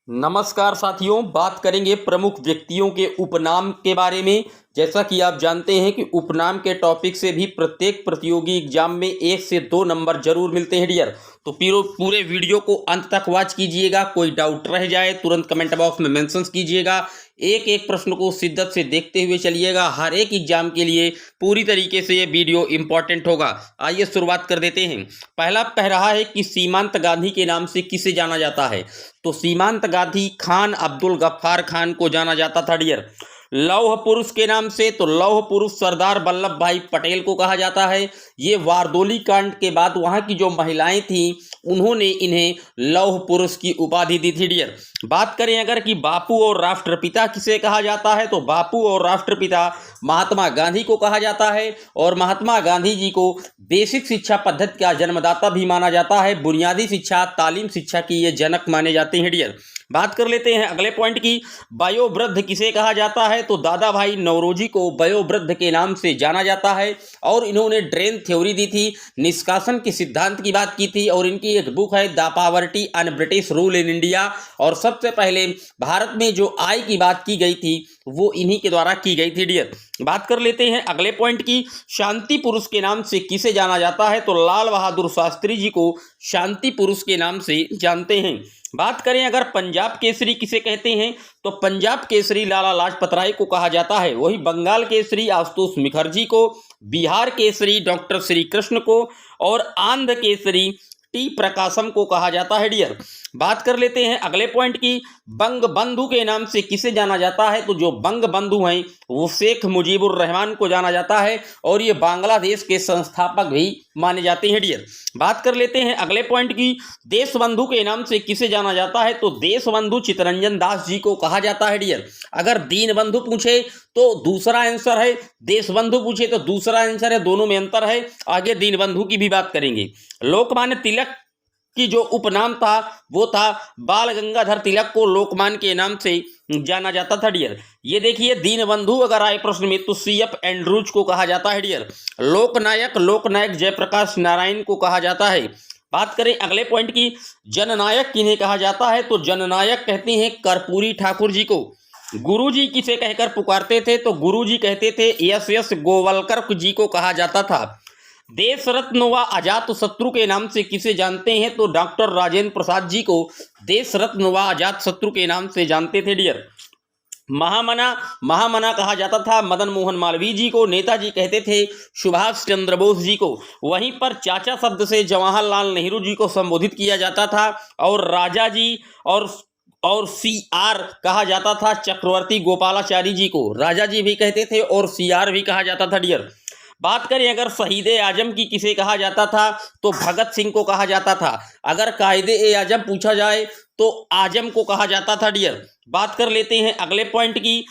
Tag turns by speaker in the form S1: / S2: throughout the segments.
S1: नमस्कार साथियों, बात करेंगे प्रमुख व्यक्तियों के उपनाम के बारे में। जैसा कि आप जानते हैं कि उपनाम के टॉपिक से भी प्रत्येक प्रतियोगी एग्जाम में 1 से 2 नंबर जरूर मिलते हैं डियर। तो पूरे वीडियो को अंत तक वॉच कीजिएगा। कोई डाउट रह जाए तुरंत कमेंट बॉक्स में मेंशन कीजिएगा। एक एक प्रश्न को शिद्दत से देखते हुए चलिएगा। हर एक एग्जाम के लिए पूरी तरीके से ये वीडियो इंपॉर्टेंट होगा। आइए शुरुआत कर देते हैं। पहला कह रहा है कि सीमांत गांधी के नाम से किसे जाना जाता है। तो सीमांत गांधी खान अब्दुल गफ्फार खान को जाना जाता था डियर। लौह पुरुष के नाम से तो लौह पुरुष सरदार वल्लभ भाई पटेल को कहा जाता है। ये वारदोली कांड के बाद वहां की जो महिलाएं थीं उन्होंने इन्हें लौह पुरुष की उपाधि दी थी डियर। बात करें अगर कि बापू और राष्ट्रपिता किसे कहा जाता है, तो बापू और राष्ट्रपिता महात्मा गांधी को कहा जाता है। और महात्मा गांधी जी को बेसिक शिक्षा पद्धति का जन्मदाता भी माना जाता है। बुनियादी शिक्षा तालीम शिक्षा की ये जनक माने जाते हैं डियर। बात कर लेते हैं अगले पॉइंट की। वयोवृद्ध किसे कहा जाता है, तो दादा भाई नौरोजी को वयोवृद्ध के नाम से जाना जाता है। और इन्होंने ड्रेन थ्योरी दी थी, निष्कासन के सिद्धांत की बात की थी। और इनकी एक बुक है the poverty and British rule in India. और सबसे पहले भारत में जो आय की बात की गई थी वो इन्हीं के द्वारा की गई थी डियर। बात कर लेते हैं अगले पॉइंट की। शांति पुरुष के नाम से किसे जाना जाता है, तो लाल बहादुर शास्त्री जी को शांति पुरुष के नाम से जानते हैं। बात करें अगर पंजाब केसरी किसे कहते हैं, तो पंजाब केसरी लाला लाजपत राय को कहा जाता है। वही बंगाल केसरी आशुतोष मुखर्जी को, बिहार केसरी डॉक्टर श्री कृष्ण को और आंध्र केसरी टी प्रकाशम को कहा जाता है डियर। बात कर लेते हैं अगले पॉइंट की। बंग बंधु के नाम से किसे जाना जाता है, तो जो बंग बंधु हैं वो शेख मुजीबुर रहमान को जाना जाता है। और ये बांग्लादेश के संस्थापक भी माने जाते हैं डियर। बात कर लेते हैं अगले पॉइंट की। देश बंधु के नाम से किसे जाना जाता है, तो देश बंधु चित्तरंजन दास जी को कहा जाता है डियर। अगर दीन बंधु पूछे तो दूसरा आंसर है, देश बंधु पूछे तो दूसरा आंसर है, दोनों में अंतर है। आगे दीन बंधु की भी बात करेंगे। लोकमान्य तिलक की जो उपनाम था वो था बाल गंगाधर तिलक को लोकमान्य के नाम से जाना जाता था डियर। ये देखिए दीन बंधु अगर आए प्रश्न में तो CF एंड्रूज को कहा जाता है डियर। लोकनायक जयप्रकाश नारायण को कहा जाता है। बात करें अगले पॉइंट की। जननायक किन्हें कहा जाता है, तो जननायक कहते हैं कर्पूरी ठाकुर जी को। गुरुजी किसे कहकर पुकारते थे, तो गुरुजी कहते थे SS गोवलकर जी को कहा जाता था। देश रत्न व अजात शत्रु के नाम से किसे जानते हैं, तो डॉक्टर राजेंद्र प्रसाद जी को देश रत्न व अजात शत्रु के नाम से जानते थे डियर। महामना कहा जाता था मदन मोहन मालवीय जी को। नेताजी कहते थे सुभाष चंद्र बोस जी को। वहीं पर चाचा शब्द से जवाहरलाल नेहरू जी को संबोधित किया जाता था। और राजा जी और CR कहा जाता था चक्रवर्ती गोपालाचारी जी को। राजा जी भी कहते थे और CR भी कहा जाता था डियर। बात करें अगर शहीद ए आजम की किसे कहा जाता था, तो भगत सिंह को कहा जाता था। अगर कायदे ए आजम पूछा जाए तो आजम को कहा जाता था डियर। बात कर लेते हैं अगले पॉइंट की।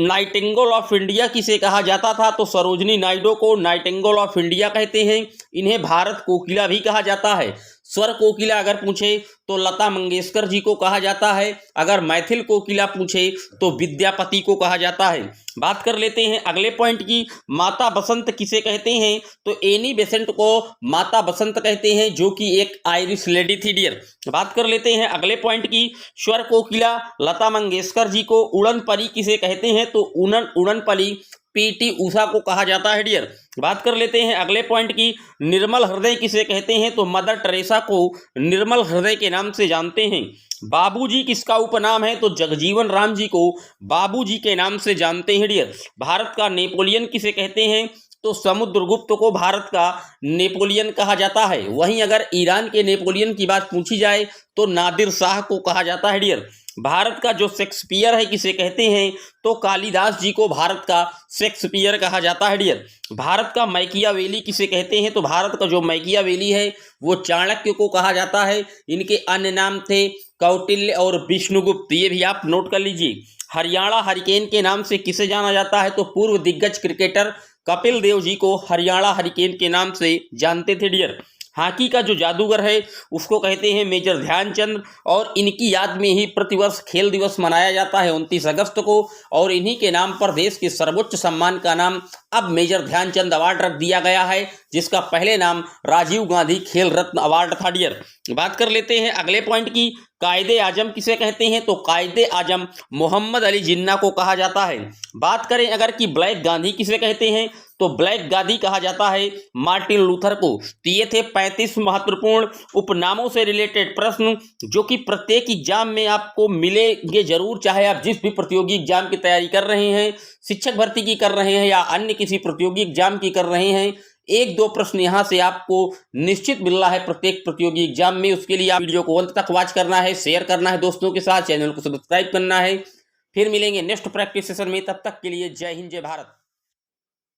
S1: नाइटिंगेल ऑफ इंडिया किसे कहा जाता था, तो सरोजनी नायडू को नाइटिंगेल ऑफ इंडिया कहते हैं। इन्हें भारत कोकिला भी कहा जाता है। स्वर कोकिला अगर पूछे तो लता मंगेशकर जी को कहा जाता है। अगर मैथिल कोकिला पूछे तो विद्यापति को कहा जाता है। बात कर लेते हैं अगले पॉइंट की। माता बसंत किसे कहते हैं, तो एनी बेसेंट को माता बसंत कहते हैं, जो कि एक आयरिश लेडी थी डियर। बात कर लेते हैं अगले पॉइंट की। स्वर कोकिला लता मंगेशकर जी को। उड़न परी किसे कहते हैं, तो उड़न परी PT उषा को कहा जाता है डियर। बात कर लेते हैं अगले पॉइंट की। निर्मल हृदय किसे कहते हैं, तो मदर टेरेसा को निर्मल हृदय के नाम से जानते हैं। बाबूजी किसका उपनाम है, तो जगजीवन राम जी को बाबूजी के नाम से जानते हैं डियर। भारत का नेपोलियन किसे कहते हैं, तो समुद्रगुप्त को भारत का नेपोलियन कहा जाता है। वहीं अगर ईरान के नेपोलियन की बात पूछी जाए तो नादिर शाह को कहा जाता है डियर। भारत का जो शेक्सपियर है किसे कहते हैं, तो कालिदास जी को भारत का शेक्सपियर कहा जाता है डियर। भारत का मैकियावेली किसे कहते हैं, तो भारत का जो मैकियावेली है वो चाणक्य को कहा जाता है। इनके अन्य नाम थे कौटिल्य और विष्णुगुप्त, ये भी आप नोट कर लीजिए। हरियाणा हरिकेन के नाम से किसे जाना जाता है, तो पूर्व दिग्गज क्रिकेटर कपिल देव जी को हरियाणा हरिकेन के नाम से जानते थे डियर। हॉकी का जो जादूगर है उसको कहते हैं मेजर ध्यानचंद। और इनकी याद में ही प्रतिवर्ष खेल दिवस मनाया जाता है 29 अगस्त को। और इन्हीं के नाम पर देश के सर्वोच्च सम्मान का नाम अब मेजर ध्यानचंद अवार्ड रख दिया गया है, जिसका पहले नाम राजीव गांधी खेल रत्न अवार्ड था डियर। बात कर लेते हैं अगले पॉइंट की। कायदे आजम किसे कहते हैं? तो कायदे आजम मोहम्मद अली जिन्ना को कहा जाता है। बात करें अगर कि ब्लैक गांधी किसे कहते हैं, तो ब्लैक गांधी कहा जाता है मार्टिन लूथर को। तो ये थे 35 महत्वपूर्ण उपनामों से रिलेटेड प्रश्न जो कि प्रत्येक एग्जाम में आपको मिलेंगे जरूर, चाहे आप जिस भी प्रतियोगी एग्जाम की तैयारी कर रहे हैं, शिक्षक भर्ती की कर रहे हैं या अन्य किसी प्रतियोगी एग्जाम की कर रहे हैं। एक दो प्रश्न यहाँ से आपको निश्चित मिल रहा है प्रत्येक प्रतियोगी एग्जाम में। उसके लिए आप वीडियो को अंत तक वॉच करना है, शेयर करना है दोस्तों के साथ, चैनल को सब्सक्राइब करना है। फिर मिलेंगे नेक्स्ट प्रैक्टिस सेशन में, तब तक के लिए जय हिंद जय भारत।